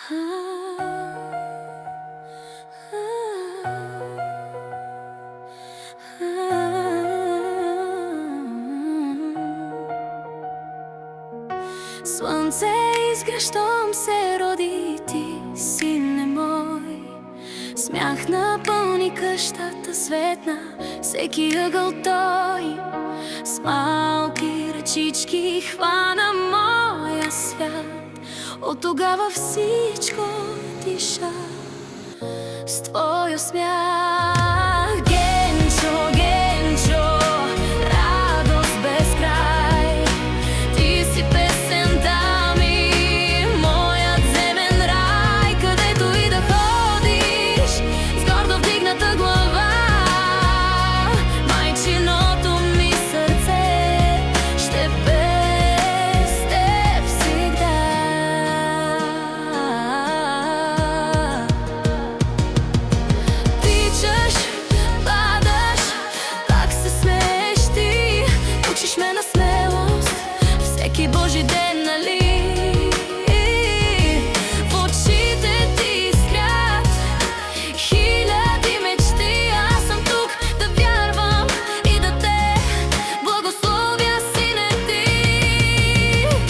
Слънце искра, щом се роди ти, сине мой. Смях напълни къщата, светна всеки ъгъл той. С малки ръчички хвана моя свят. От тогава всичко тиша с твоя смях. Генчо, Генчо, радост без край, ти си песента ми, моят земен рай. Където и да ходиш, с гордо вдигната глава, майчиното ми сърце ще пее с теб всегда. Тичаш, падаш, пак се смееш ти, учиш ме на смелост всеки Божи ден, нали? В очите ти искрят хиляди мечти. Аз съм тук да вярвам и да те благословя, сине ти.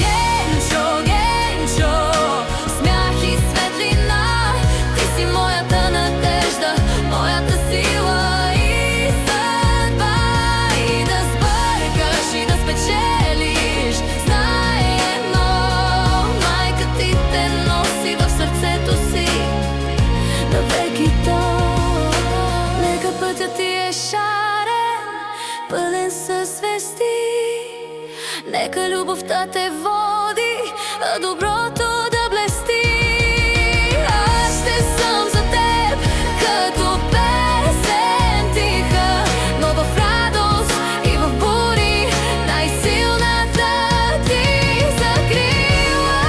Генчо, Генчо, смях и светлина, ти си моята надежда, моята сила и съдба. И да сбъркаш, и да спечелиш, знай едно, майка ти те носи в сърцето си навеки то. Нека пътят ти е шарен, пълен със звезди, нека любовта те води, а доброто да блести. Аз ще съм за теб като песен тиха, но в радост и в бури най-силната ти закрила.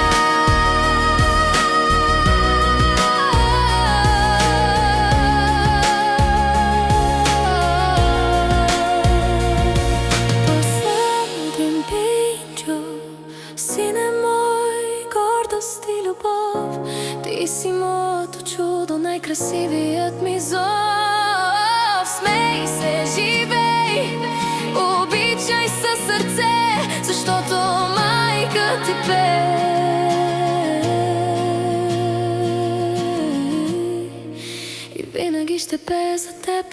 Последен пинчо, сине мой, гордост и любов, ти си моето чудо, най-красивият ми зов. Смей се, живей, обичай със сърце, защото майка ти пее и винаги ще пее за теб.